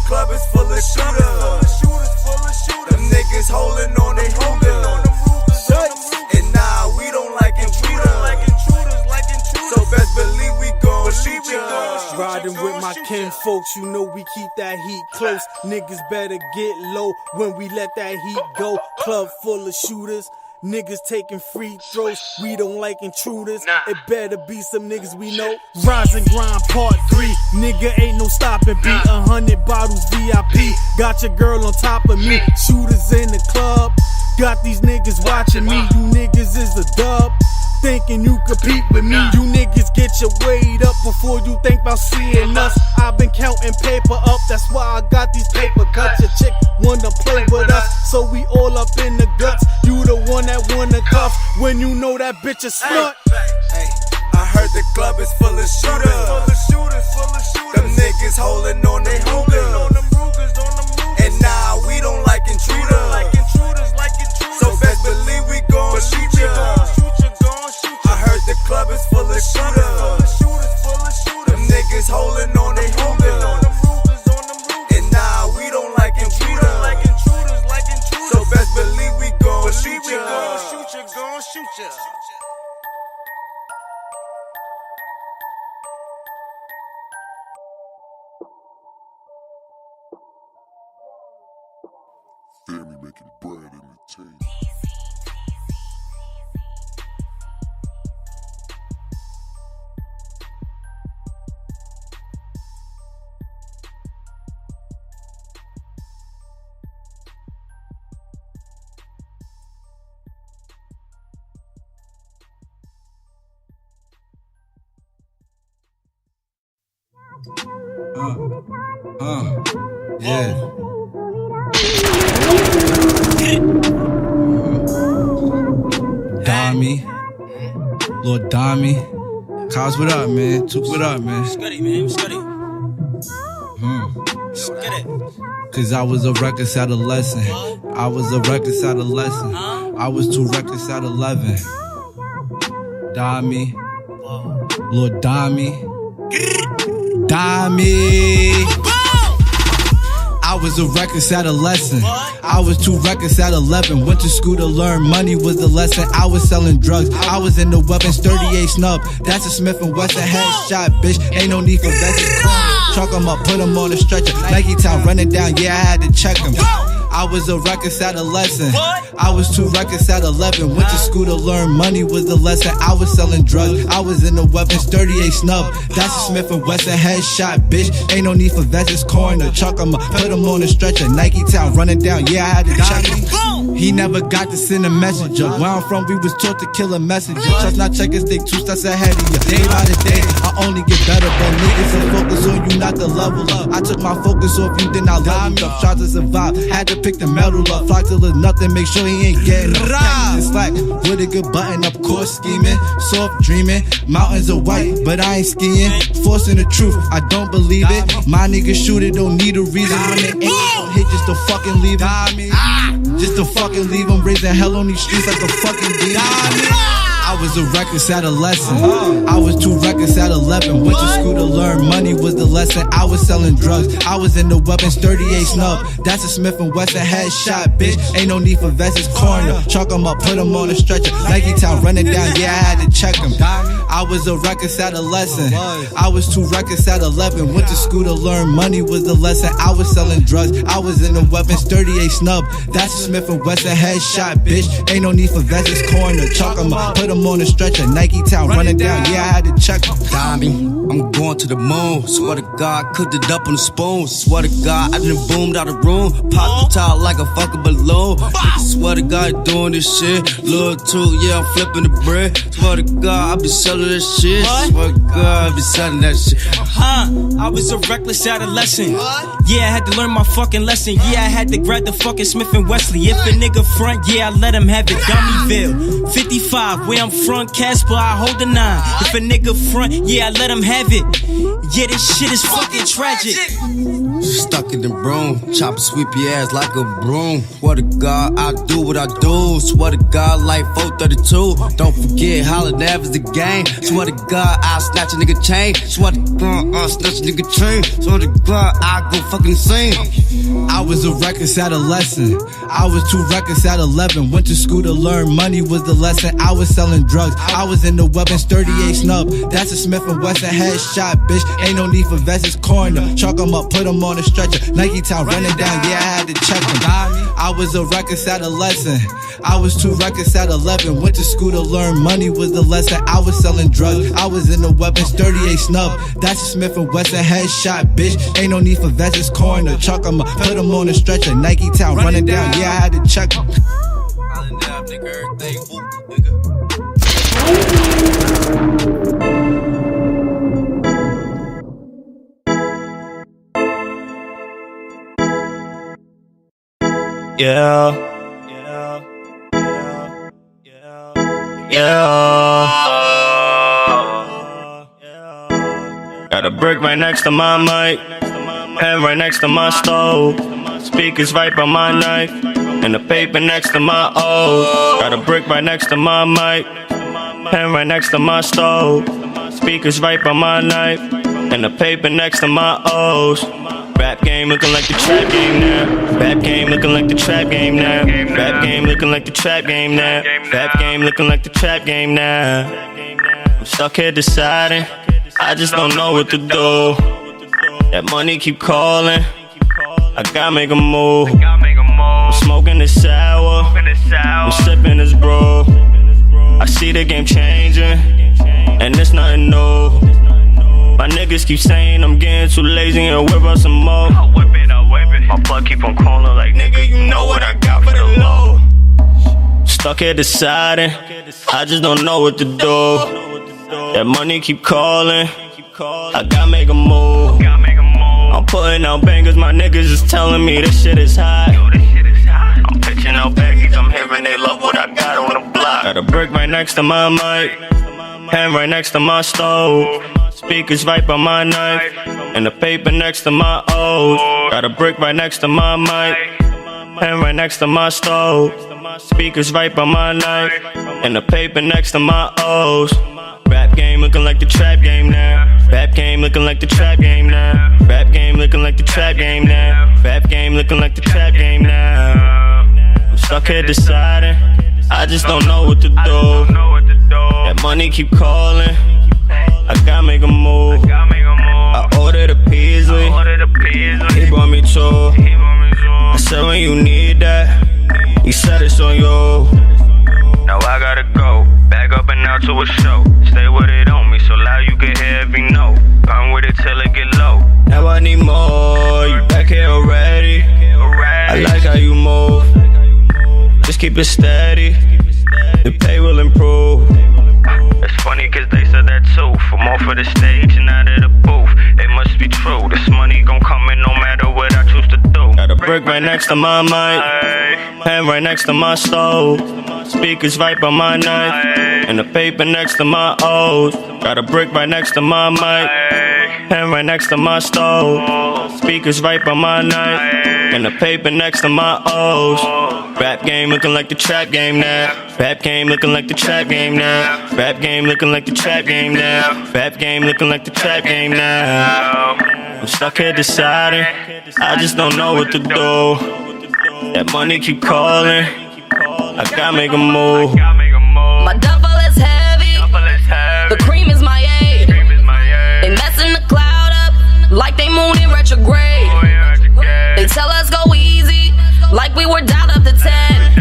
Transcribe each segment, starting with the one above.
club is full of shooters. Them niggas holding on they holding. And nah, we don't like intruders. So best believe we gon' shoot ya. Riding with my kin folks, you know we keep that heat close. Niggas better get low when we let that heat go. Club full of shooters, niggas taking free throws. We don't like intruders, it better be some niggas we know. Rise and grind part 3, nigga ain't no stopping beat. 100 bottles VIP, got your girl on top of me. Shooters in the club, got these niggas watching me. You niggas is a dub, thinking you compete with me. You niggas get your weight up before you think about seeing us. I've been counting paper up, that's why I got these paper cuts. Your chick wanna play with us, so we all up in the guts. You the one that wanna cuff when you know that bitch is smart. Hey, I heard the club is full of shooters. Them niggas holding on they holding. And nah, we don't like intruders. So best believe we gon' shoot ya. I heard the club is full of shooters. Them niggas holding on they holding. And nah, we don't like intruders. So best believe we gon' shoot ya. Family making bread in the team. Yeah. Dami, Lord Dami. Cos, what up, man? Took, what up, man? Scuddy, man. Scuddy. Get it. Cause I was a reckless adolescent. I was a reckless adolescent. I was 2 reckless at 11. Dami, Lord Dami. Dami. I was a reckless adolescent. I was 2 reckless at 11. Went to school to learn money was the lesson. I was selling drugs. I was in the weapons, 38 snub. That's a Smith & Wesson headshot, bitch. Ain't no need for vests. Chalk 'em up, put 'em on a stretcher. Nike Town running down, yeah, I had to check 'em. I was a reckless adolescent. I was 2 reckless at 11. Went to school to learn money was the lesson. I was selling drugs. I was in the weapons, 38 snub. That's a Smith & Wesson headshot, bitch. Ain't no need for vests. Corner, chalk 'em up, put 'em on a stretcher. Nike Town running down, yeah, I had to check 'em. He never got to send a message up. Where I'm from, we was taught to kill a messenger. Trust not check and stay 2 steps ahead of you. Day by the day, I only get better, but niggas will focus on you, not the level up. I took my focus off you, then I leveled up. Tried to survive, had to pick the metal up. Fly till there's nothing, make sure he ain't getting up. Slack with a good button up, course scheming, soft dreaming. Mountains are white, but I ain't skiing. Forcing the truth, I don't believe it. My niggas shoot it, don't need a reason. When they ain't gon' hit, just to fucking leave him. Just to fucking leave him. Raising hell on these streets like a fucking demon. I was a reckless adolescent. I was 2 reckless at 11. Went to school to learn money was the lesson. I was selling drugs. I was in the weapons, 38 snub. That's a Smith & Wesson headshot, bitch. Ain't no need for vests. Corner, chalk 'em up, put 'em on a stretcher. Nike Town running down, yeah, I had to check 'em. I was a reckless adolescent. I was 2 reckless at 11. Went to school to learn money was the lesson. I was selling drugs. I was in the weapons, 38 snub. That's a Smith & Wesson headshot, bitch. Ain't no need for vests. Corner, chalk 'em up, put 'em on a stretcher. Nike Town running down, yeah, I had to check 'em. Dami, I'm going to the moon. Swear to God, cooked it up on the spoon. Swear to God, I done boomed out the room. Popped the top like a fucking balloon. Swear to God, doing this shit. Lil' too, yeah, I'm flipping the bread. Swear to God, I be selling that shit. Swear to God, I be selling that shit. I was a reckless adolescent. Yeah, I had to learn my fucking lesson. Yeah, I had to grab the fucking Smith & Wesson. If a nigga front, yeah, I let him have it. Dummyville, 55, where I'm from, Casper, I hold a 9. If a nigga front, yeah, I let him have it. Yeah, this shit is fucking tragic. Stuck in the broom, chop sweep your ass like a broom. Swear to God, I do what I do. Swear to God, like 432. Don't forget, Holiday is the game. Swear to God, I snatch a nigga chain. Swear to God, I snatch a nigga chain. Swear to God, I go fucking scene. I was a reckless adolescent. I was 2 reckless at 11. Went to school to learn money was the lesson. I was selling drugs. I was in the weapons, 38 snub. That's a Smith & Wesson headshot, bitch. Ain't no need for vests, it's corner. Chalk 'em up, put 'em on a stretcher. Nike Town running down, yeah, I had to check them. I was a reckless adolescent. I was 2 reckless at 11. Went to school to learn money was the lesson. I was selling drugs. I was in the weapons, 38 snub. That's a Smith & Wesson headshot, bitch. Ain't no need for vests, it's corner. Chalk 'em up, put 'em on a stretcher. Nike Town running down, yeah, I had to check them. Yeah. Got a brick right next to my mic, pen right next to my stove, speakers right by my knife, and the paper next to my O's. Got a brick right next to my mic, pen right next to my stove, speakers right by my knife, and the paper next to my O's. Rap game looking like the trap game now. Rap game looking like the trap game now. Rap game looking like the trap game now. Rap game looking like the trap game now. I'm stuck here deciding, I just don't know what to do. That money keep calling, I gotta make a move. I'm smoking this sour, I'm sipping this brew. I see the game changing, and it's nothing new. My niggas keep saying I'm getting too lazy and whip up some more. I'll whip it. My plug keep on calling like, nigga, you know what I got for the low. Stuck here deciding, I just don't know what to do. That money keep calling, I gotta make a move. I'm putting out bangers, my niggas is telling me this shit is hot. I'm pitching out baggies, I'm hearing they love what I got on the block. Got a brick right next to my mic, pen right next to my stove, speakers right by my knife, and the paper next to my O's. Got a brick right next to my mic, pen right next to my stove, speakers right by my knife, and the paper next to my O's. Rap game looking like the trap game now. Rap game looking like the trap game now. Rap game looking like the trap game now. Rap game looking like the trap game now. I'm stuck here deciding, I just don't know what to do. That money keep calling, I gotta make a move. I ordered a Peasley, he brought me 2. I said when you need that, he said it's on you. Now I gotta go, back up and out to a show. Stay with it on me, so loud you can hear every note. Come with it till it get low. Now I need more, you back here already. I like how you move, just keep it steady, the pay will improve. It's funny cause they said that too. From off of the stage and out of the booth, it must be true. This money gon' come in no matter what I choose to do. Got a brick right next to my mic, pen right next to my stove, speakers right by my knife, and the paper next to my O's. Got a brick right next to my mic, pen right next to my stove, speakers right by my knife, and the paper next to my O's. Rap game looking like the trap game now. Rap game looking like the trap game now. Rap game looking like the trap game now. Rap game looking like the trap game now. I'm stuck here deciding, I just don't know what to do. That money keep calling, I gotta make a move. My duffel is heavy, the cream is my aid. They messing the cloud up like they moon in retrograde. They tell us go easy like we were dialed up to 10.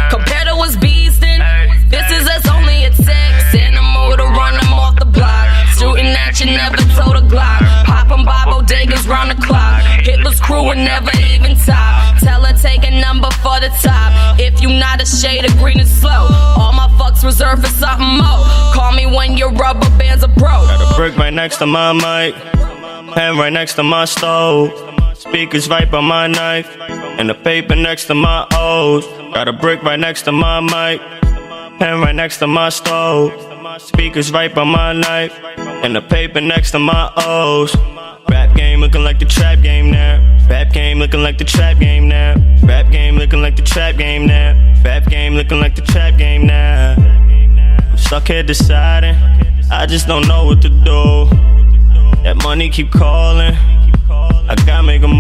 Compared to us beastin', this is us only at 6. In the mood to run them off the block, shooting at you, never told a Glock. Poppin' by bodegas round the clock. Hitler's crew would never even top. Tell her take a number for the top. If you not a shade of green and slow, all my fucks reserved for something more. Call me when your rubber bands are broke. Got a brick right next to my mic, pen right next to my stove, speakers right by my knife, and the paper next to my O's. Got a brick right next to my mic, pen right next to my stove, speakers right by my knife, and the paper next to my O's. Rap game looking like the trap game now. Rap game looking like the trap game now. Rap game looking like the trap game now. Rap game looking like the trap game now. I'm stuck here deciding, I just don't know what to do. That money keep calling, I gotta make a move.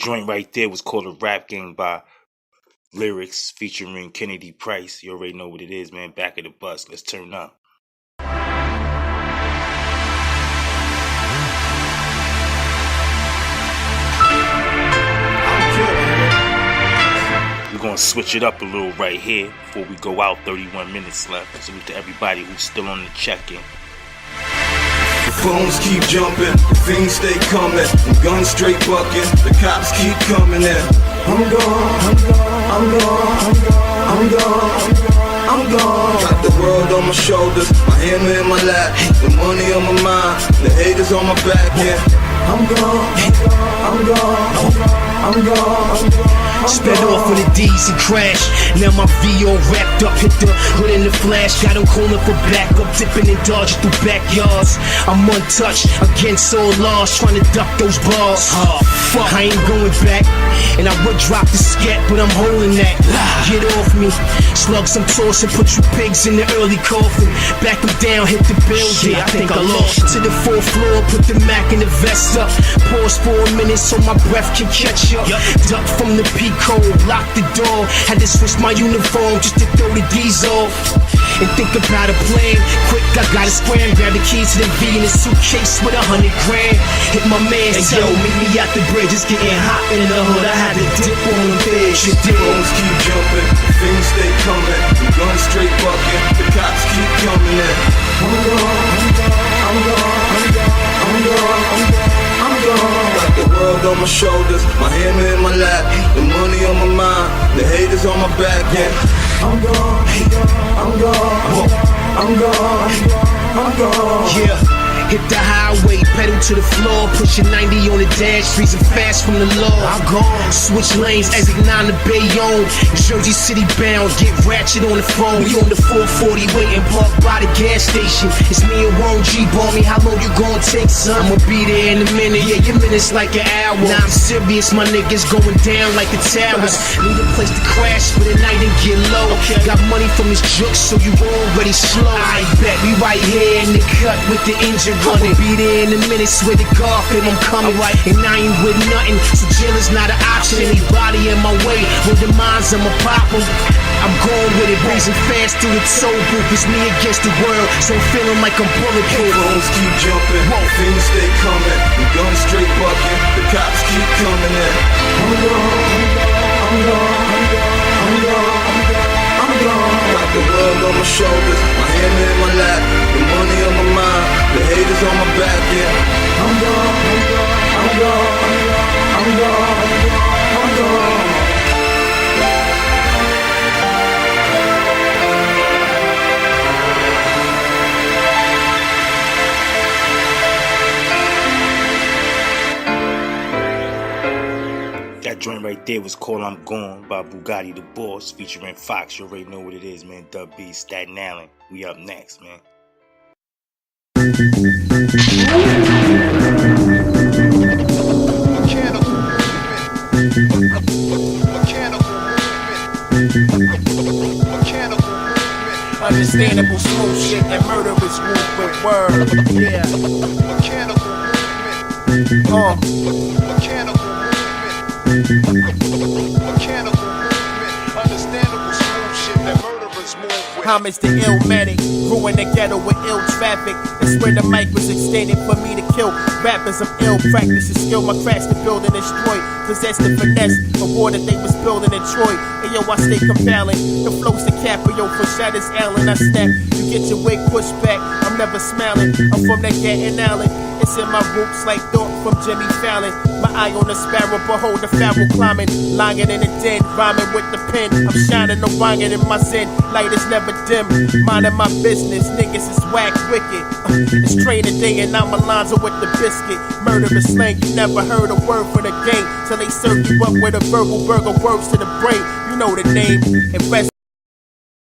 joint right there was called A Rap Game by Lyrics featuring Kennedy Price. You already know what it is, man. Back of the bus. Let's turn up. We're going to switch it up a little right here before we go out. 31 minutes left. Salute to everybody who's still on the check-in. The phones keep jumping, the fiends stay coming, the guns straight bucking, the cops keep coming in. I'm gone, I'm gone, I'm gone, I'm gone, I'm gone. Got the world on my shoulders, my hammer in my lap, the money on my mind, the haters on my back, yeah. I'm gone, I'm gone, I'm gone. Sped off with the D's and crash. Now my V all wrapped up, hit the hood in the flash. Got him calling for backup, dipping and dodging through backyards. I'm untouched, against all laws, trying to duck those bars. Fuck, I ain't going back. And I would drop the scat, but I'm holding that. Get off me, slugs I'm tossing, put you pigs in the early coffin. Back them down, hit the building. I think I lost to the 4th floor, put the Mac in the vest up. Pause for a minute so my breath can catch up. Duck from the peak hole, lock the door. Had to switch my uniform just to throw the D's off. And think about a plan. Quick, I gotta scram. Grab the keys to the V in a suitcase with 100 grand. Hit my man, hey, yo, meet me at the bridge. It's getting hot in the hood. I had to dip on the bed. The phones keep jumping, the fiends stay coming, the guns straight bucking, the cops keep coming in. I'm gone, I'm gone, I'm gone, I'm gone, I'm gone. Got the world on my shoulders, my hammer in my lap, the money on my mind, the haters on my back, yeah. I'm gone, I'm gone, I'm gone, I'm gone. Yeah. Hit the highway, pedal to the floor, pushing 90 on the dash, freezing fast from the law. I'm gone. Switch lanes, exit 9 to Bayonne, Jersey City bound, get ratchet on the phone. We on the 440 waiting, parked by the gas station. It's me and Warren G, bought me, how long you gon' take, son? I'ma be there in a minute, yeah, your minute's like an hour. Nah, I'm serious, my niggas going down like the towers. Need a place to crash for the night and get low. Got money from this juke, so you already slow. I bet we right here in the cut with the engine running. Be there in a minute, swear to God, fam, I'm coming right. And I ain't with nothing, so jail is not an option. Anybody in my way, with the minds, I'ma pop them. I'm going with it, blazing fast through the toll booth. It's me against the world, so I'm feeling like I'm bulletproof. Phones keep jumping, fiends stay coming, the guns straight bucking, the cops keep coming in. I'm gone, I'm gone, I'm gone, I'm gone. Got the world on my shoulders, my hammer in my lap, the money on my mind, the haters on my back, yeah. I'm gone, I'm gone, I'm gone, I'm gone. That joint right there was called I'm Gone by Bugatti the Boss featuring Fox. You already know what it is, man. Dub B, Staten Island. We up next, man. Understandable smooth shit and murderous movement word. Yeah. Mechanical movement. Mechanical movement. Understandable smooth shit that murderers move with. Homage to Illmatic, ruin the ghetto with ill traffic. That's where the mic was extended for me to kill rappers of ill practice and skill my crafts to build and destroy. Possess the finesse, a war that they was building in Troy. And yo, I stay compelling. The flow's DiCaprio for Shatters Allen. I snap, you get your wig pushed back. I'm never smiling. I'm from that Gatton Allen. It's in my roots like thought from Jimmy Fallon. My eye on the sparrow, behold the pharaoh climbing. Lying in the den, rhyming with the pen. I'm shining, no rhyming in my zen. Light is never dim. Minding my business, niggas is whack wicked. It's training day and I'm Alonzo with the biscuit. Murderous slang, you never heard a word for the game. Till they serve you up with a verbal burger, words to the brain. You know the name. And rest